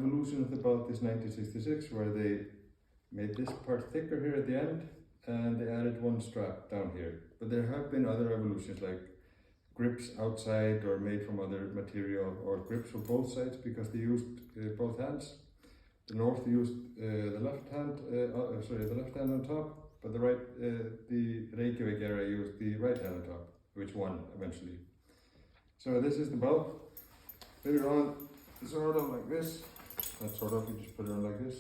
evolution of the belt is 1966, where they made this part thicker here at the end, and they added one strap down here. But there have been other evolutions, like grips outside or made from other material, or grips for both sides because they used both hands. The North used the left hand on top, but the Reykjavik area used the right hand on top, which won eventually. So this is the belt. Put it on sort of like this. Not sort of, you just put it on like this.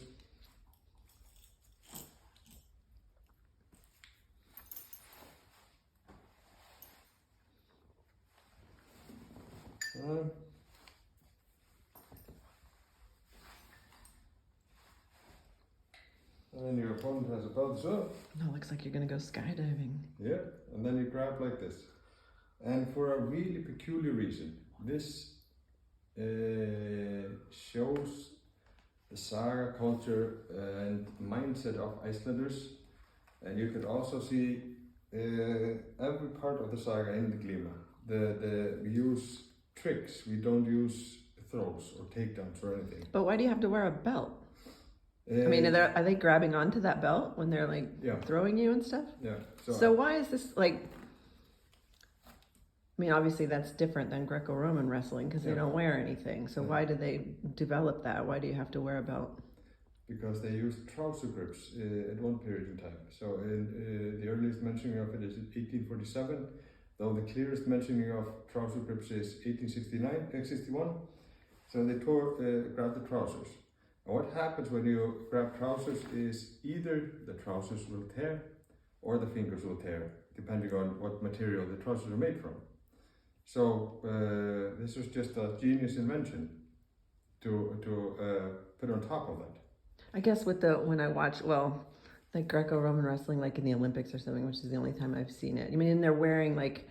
And then your opponent has a belt as well. No, looks like you're gonna go skydiving. Yeah, and then you grab like this. And for a really peculiar reason, this shows the saga culture and mindset of Icelanders. And you could also see every part of the saga in the Glíma. We use tricks, we don't use throws or takedowns or anything. But why do you have to wear a belt? I mean, are they grabbing onto that belt when they're like throwing you and stuff? Yeah. So why is this like? I mean, obviously that's different than Greco-Roman wrestling because they don't wear anything. So why did they develop that? Why do you have to wear a belt? Because they used trouser grips at one period in time. So the earliest mentioning of it is 1847, though the clearest mentioning of trouser grips is 1861. So they grabbed the trousers. And what happens when you grab trousers is either the trousers will tear or the fingers will tear, depending on what material the trousers are made from. So this was just a genius invention to put on top of that. I guess when I watch, like Greco-Roman wrestling, like in the Olympics or something, which is the only time I've seen it. I mean, and they're wearing like,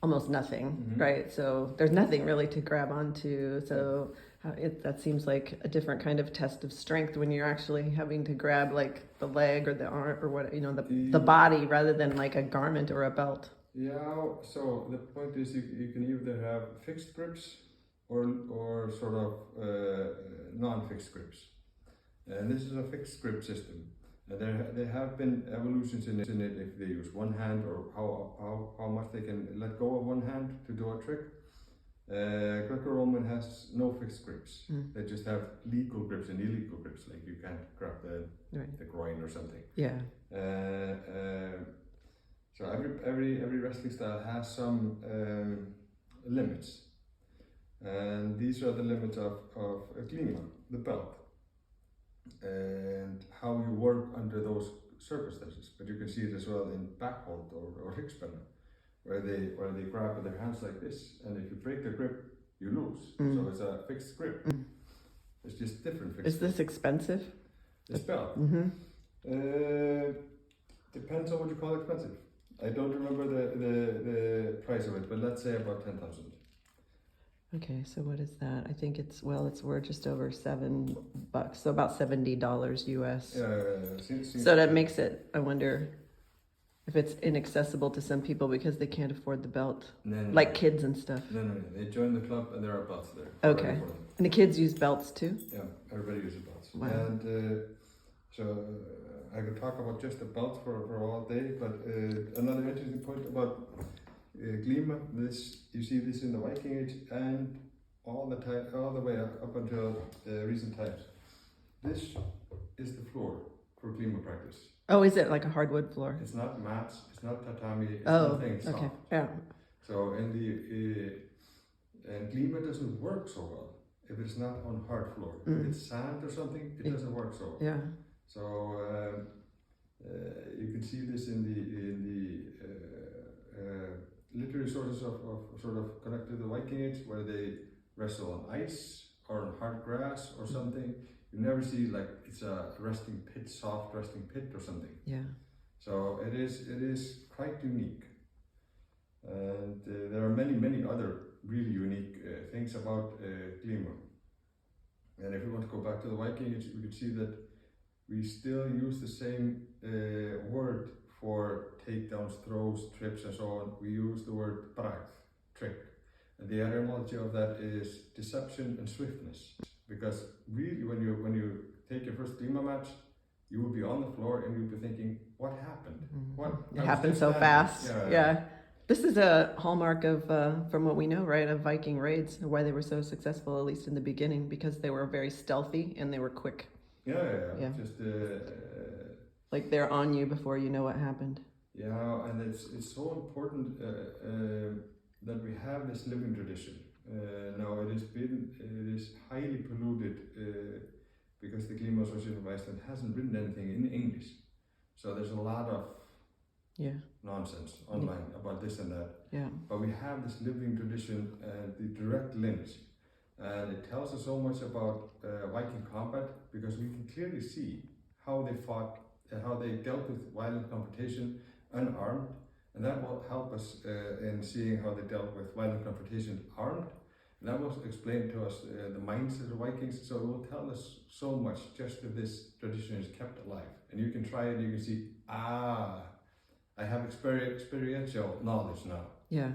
almost nothing, right? So there's nothing really to grab onto. So that seems like a different kind of test of strength when you're actually having to grab like the leg or the arm or what, the body rather than like a garment or a belt. Yeah, so the point is you can either have fixed grips or sort of non-fixed grips. And this is a fixed grip system. There have been evolutions in it if they use one hand or how much they can let go of one hand to do a trick. Greco-Roman has no fixed grips. They just have legal grips and illegal grips, like you can't grab the groin or something. Yeah. So every wrestling style has some limits. And these are the limits of glima, the belt. And how you work under those circumstances. But you can see it as well in backhold or hickspanner, where they grab with their hands like this, and if you break the grip, you lose. So it's a fixed grip. It's just different fixed. Is this expensive? This belt? Depends on what you call expensive. I don't remember the price of it, but let's say about 10,000. Okay, so what is that? I think it's worth just over $7, so about $70 US. So that makes it, I wonder if it's inaccessible to some people because they can't afford the belt, like kids and stuff. No. They join the club and there are belts there. Okay, and the kids use belts too? Yeah, everybody uses belts. Wow. And so I could talk about just the belts for all day, but another interesting point about Glíma, you see this in the Viking Age and all the way up until recent times. This is the floor for Glíma practice. Oh, is it like a hardwood floor? It's not mats, it's not tatami, it's nothing soft. Okay, yeah. So and Glíma doesn't work so well if it's not on hard floor. If it's sand or something, it doesn't work so well. Yeah. So you can see this in the literary sources of sort of connected to the Viking Age, where they wrestle on ice or on hard grass or something. You never see like it's a resting pit, soft resting pit or something. Yeah. So it is quite unique, and there are many other really unique things about Glíma. And if we want to go back to the Viking Age, we could see that we still use the same word for takedowns, throws, trips, and so on. We use the word bragð, trick. And the etymology of that is deception and swiftness. because really when you take your first Glima match, you will be on the floor and you'll be thinking, what happened? What It happened so fast. Yeah. Yeah. This is a hallmark of, from what we know, right, of Viking raids, why they were so successful, at least in the beginning, because they were very stealthy and they were quick. Yeah. Just like they're on you before you know what happened. Yeah, and it's so important that we have this living tradition. Now it is highly polluted because the Glíma Association of Iceland hasn't written anything in English, so there's a lot of nonsense online about this and that. Yeah. But we have this living tradition and the direct links, and it tells us so much about Viking combat because we can clearly see how they fought, how they dealt with violent confrontation unarmed, and that will help us in seeing how they dealt with violent confrontation armed. And that will explain to us the mindset of Vikings, so it will tell us so much just that this tradition is kept alive. And you can try it and you can see, I have experiential knowledge now. Yeah.